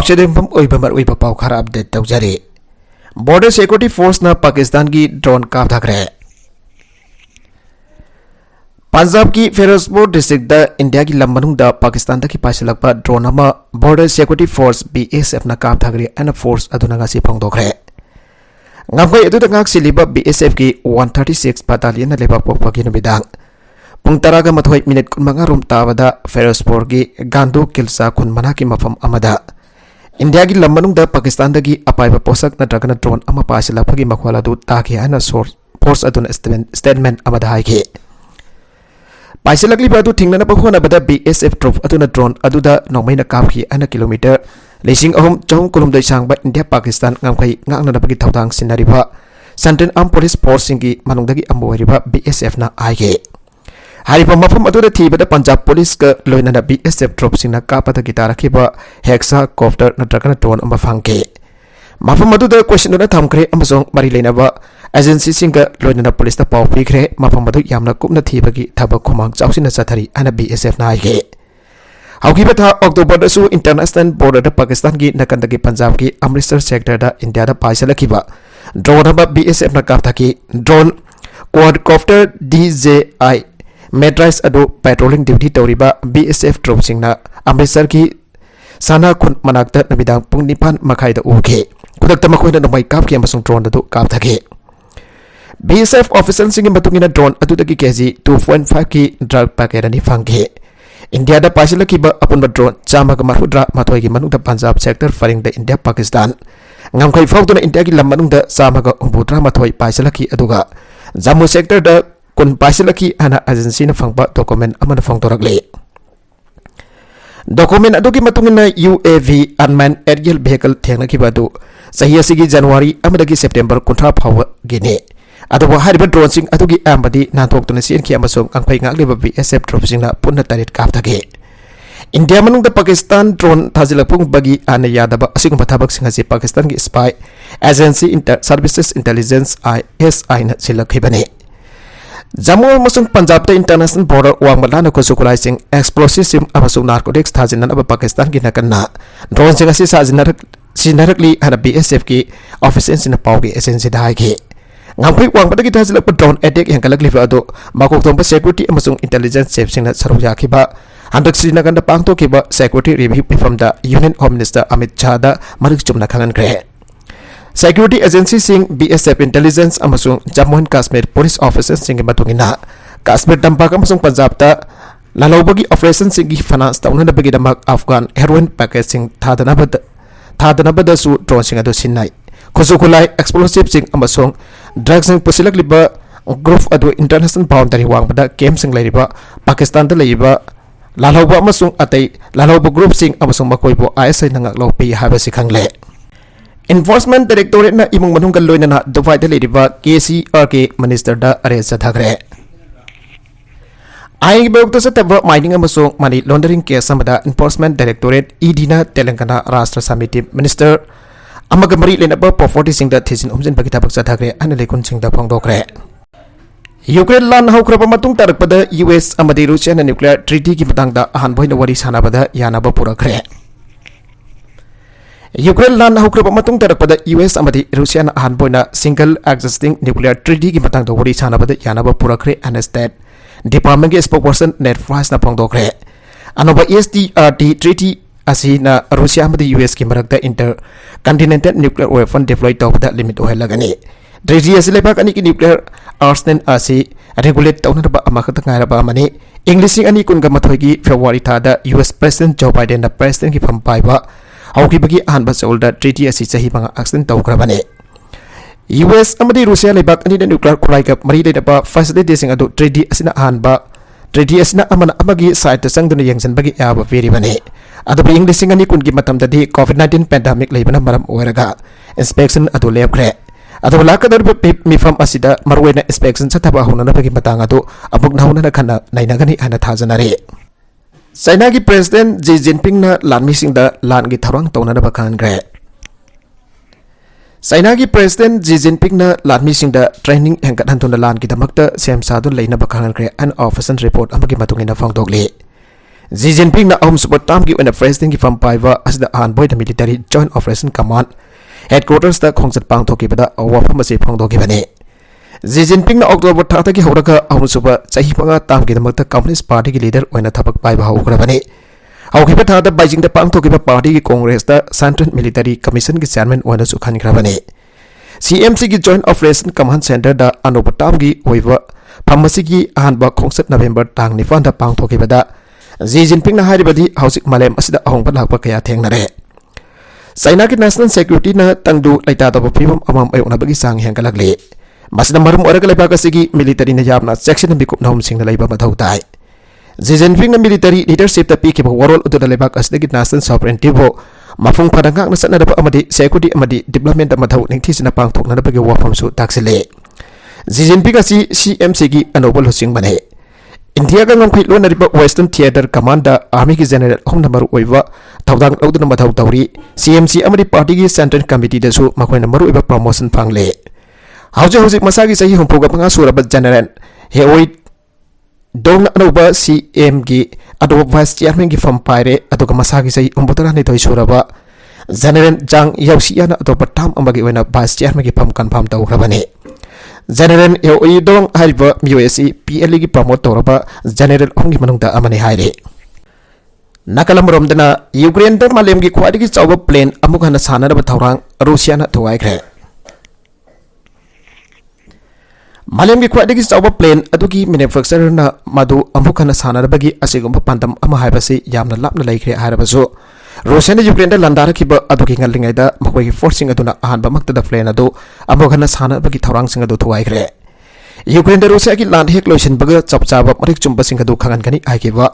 पाक्चेदम ओइबमर ओइब पाव खरा update तौजरे border security force ना पाकिस्तान की ड्रोन कापथाखरे पंजाब की फिरोजपुर डिस्ट्रिक्ट इंडिया की लंबनुंग पाकिस्तान की पाइसलप drone border security force BSF ना कापथाखरे एन फोर्स अदुनागासी फोंदोखरे ngamkai edu tengak siliba BSF ki 136 battalion na lebak pokpa ki nubidag pung taraga mathoi minute kun manga rum tawada Ferozpur ki gandu kilsa kun mana ki mafam amada India ki lambanung da Pakistan da ki apai ba posak na dragana drone ama pasila phagi makhwala du ta ki ana source force aduna statement amada hai ki paisilakli ba du thingna na pakhona bada BSF troop aduna drone aduda nongmai na kap ki ana kilometer Leasing ahom jom kolom dai sang ba India Pakistan ngamkai ngakna na bagi thawdang sinariba Central Armed Police Force singi manungdagi amboiriba BSF na aige hariba mafam adu da thibada Punjab Police ka loina na BSF troop singna kapata gitara khiba hexa copter na dragana drone amba phangke mafam adu da question na thamkre amasong mari leina ba agency singa loina na police ta paw pikre mafam adu yamna kupna thibagi thabak khumang chawsina sathari ana BSF na aige Haukiba tha October da su international border da Pakistan ki nakan da Punjab ki Amritsar sector da India da paisala kiba drone ba BSF na kapta ki drone quadcopter DJI Medrais adu patrolling duty toriba BSF troop singna Amritsar ki sana khun manakta nabidang pung nipan makhai da uke kudakta makhoi da nomai kap ki amasung drone da kapta ki BSF official singi matungina drone adu da ki kg 2.5 ki drug packet ani phangke India da paisila kiba apun drone chama ka marhudra mathoi ki manung da Punjab sector faring da India Pakistan ngamkai fawtu na India ki lam manung da chama ka ubudra mathoi paisila ki aduga Jammu sector da kun paisila ki ana agency na phangba document amana phangtorakle document adu ki matungina UAV unmanned aerial vehicle thengna ki badu sahi asigi January amadagi September kuntra phawa gine Aduwa hariba drone sing adugi Amadi nanthok tuna sien ki amasong angpai ngakleba BSF troop singna punna tarit kapthage India manung da Pakistan drone thajilapung bagi ana yadaba asigumba thabak singa si Pakistan ki spy agency services intelligence ISI na silakhibane Jammu amasong Punjab da international border wangmala na kusukulai sing explosive sim amasong narcotics thajinan aba Pakistan ki nakanna drone singa si sinarakli ana BSF ki officers in pawgi agency dai ki ngampai wang pada kita hasil drone attack yang kalak liva ado makok tompa security amasung intelligence safe singna sarujya kiba handak srinagar da pangto kiba security review from the Union Home Minister Amit Shah da marik chumna khangan kre security agency sing BSF intelligence amasung Jammu and Kashmir police officers sing matungina Kashmir tampak amasung Punjab da lalobagi operation sing finance tauna da bagi damak Afghan heroin packaging thadana bada su drone sing ado sinai Kusukulai explosive sing amasong drugs sing pusilak liba group adu international boundary wang pada camp sing laiba Pakistan da laiba lalauba amasong atai lalauba group sing amasong makoibo ISI nangak lopi haba sikhangle Enforcement Directorate na imong manung galloy na Dubai da laiba KCRK Minister da arrest thagre Ai bawta sa taba mining amasong money laundering case samada Enforcement Directorate ED na Telangana Rashtra Samiti Minister Amaga mari lena ba property sing da thisin umjin bagi tabak sathagre analekun sing da phangdokre Ukraine lan haukraba matung tarakpada US Amadi Russia na nuclear treaty ki matang da ahan boina wari sanabada Yanaba Purakkhre Ukraine lan haukraba matung tarakpada US Amadi Russia na ahan boina single existing nuclear treaty ki matang da wari sanabada Yanaba Purakkhre and state department ki spokesperson Ned Price na phangdokre anoba STRT treaty asina Russia amadi US ki marakta intercontinental nuclear weapon deploy tawda limit ohelagani treaty asile ani ki nuclear arsenal asi regulate tawna ba amakata ngaira ba mani English ani kun ga mathoi ki February thada US President Joe Biden na president ki phampai ba hauki bagi an ba solda treaty asi sahi banga action tawkrabane US amadi Russia lebak ani nuclear kurai ka mari de ba facility sing adu treaty asina an ba treaty asina amana amagi site sangduna yengsan bagi ya ba veri bane adu bi English ani kun ki matam dadi COVID-19 pandemic leibana maram oiraga inspection adu lepkre adu lakadar mi fam asida marwena inspection sathaba hunana bagi matang adu abuk nauna na khana nainagani ana thajanare China ki president Xi Jinping na lanmi sing da lan gi tharang tawna na bakhan gre China ki president Xi Jinping na lanmi sing da training hengkat hantun lan ki damakta sem sadu leina bakhan gre an official report amagi matungina phangdokle Xi Jinping na ahum suba tam ki wana president ki fam paiwa asida an boy the military joint operation command headquarters da khongchat pang thoki bada wafam ase phang thoki bane Xi Jinping na October 30 ki horaka ahum suba chahi panga tam ki damakta Communist Party ki leader oina thapak paiwa hokra bane haukiba tha da Beijing da pang thoki ba party ki congress da Central Military Commission ki chairman oina su khan khra bane CMC ki joint operation command center da anoba tam ki oiwa phamasi ki ahanba khongchat November tang 9 da pang thoki bada Xi Jinping na haribadi hausik malem asida ahongba lakpa kaya thengnare China ki national security na tangdu laita da phimam amam ayona bagi sang hengkalakle masida marum oraga laiba kasigi military na yabna section bi kup naum singna laiba mathau tai Xi Jinping na military leadership ta pi ki warol udu laiba kasigi national sovereignty bo mafung padangak na sanna da amadi security amadi development mathau ningthi sina pang thokna da bagi wafam su taksile Xi Jinping asi CMC ki anobal hosing bane India ka ngam khilo nariba Western Theater Commander Army ki General Hom number oiwa thawdang auduna mathau tawri CMC amadi party ki Central Committee da su makhoi number oiwa promotion phangle hauji masagi sahi humpuga panga suraba General heoi dong anoba CM ki ado Vice Chairman ki fam paire adoga masagi sahi umbotara ni toi suraba General Jang Yausiana ado patam amagi oina Vice Chairman ki fam confirm tawrabane General heoi dong hariba MUSC PL ki promote toraba General Hongi manungda amane haire nakalam romdana Ukraine da malem ki khwadi ki chawba plane amukana sanaraba thawrang Russia na thuai khre malem ki khwadi ki chawba plane adugi manufacturer na madu amukana sanaraba gi asigumba pandam ama haibasi yamna lapna laikre harabasu Russia na Ukraine da landara ki ba adugi ngalingai da makoi ki forcing aduna ahanba makta da plane adu amukana sanaraba gi thawrang sing adu thuai khre Ukraine da Russia ki land hek loisin baga chapchaba marik chumba sing adu khangan kani aikiwa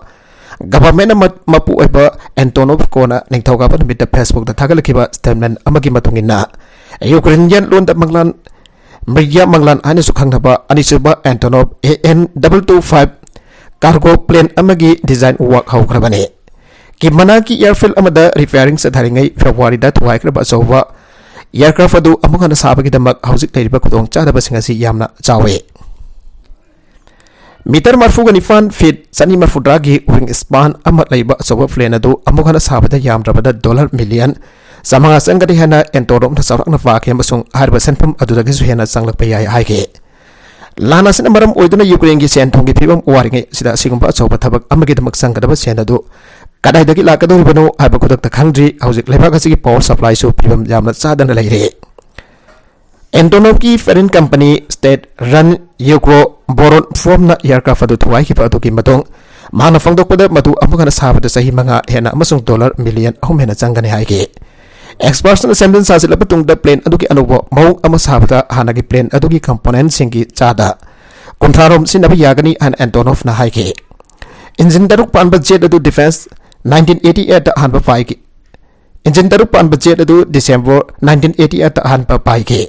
government mapu eba Antonov kona ningthauga pa bit Facebook da thagalakiba statement amagi matungina Ukrainian lon da manglan media manglan ani sukhangnaba anisuba Antonov AN225 cargo plane amagi design work haukrabane kimana ki airfield amada repairing sa dharingai February da thuaikraba sowa aircraft adu amukana sabagi damak hausik leiriba khudong chadaba singasi yamna chawe Meter marfuga nifan feet sani marfudragi wing span amat laiba soba plane adu amukana sabada yamrabada $1 million samanga sangadi hana entorom na sarak na fakhe amasung harba senpam adudagi suhena sanglak payai haike lana sin maram oiduna Ukraine gi sen thongi phibam waringe sida sigumba soba thabak amagi damak sangkadaba sen adu kadai dagi lakadori bano haiba khodak ta khangdri hauzik laiba kasigi power supply su phibam yamna sadana laire Antonov ki foreign company state run Yukro boron from na aircraft adu thuai ki pa ki matong mana fangdok pada matu amukana sabada sahi manga hena amasung $1 million ahum hena changani haike experts na senden sasil apatung da plane adu ki anubo maung ama sabada hanagi plane adu ki component singi chada kontrarom sinabi yagani an Antonov na haike engine daruk pan budget adu defense 1988 da hanba paiki engine daruk pan budget adu December 1988 da hanba paiki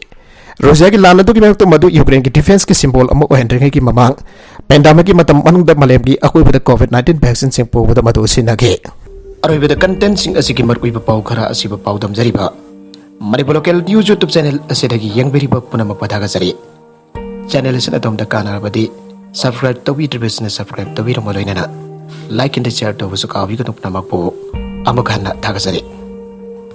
Russia ki lana duki mek to madu Ukraine ki defense ki symbol amo ohendring ki mamang pandemic ki matam manung da malem gi akoi bada COVID-19 vaccine sing po bada madu sinage aroi bada content sing asiki mar ui ba pau khara asiba pau dam jari ba mari local news YouTube channel asidagi yang beri ba punama padaga jari channel sin atom da kana badi subscribe to be business subscribe to be romoloina like and share to busu ka wi ko nama po amagana thaga jari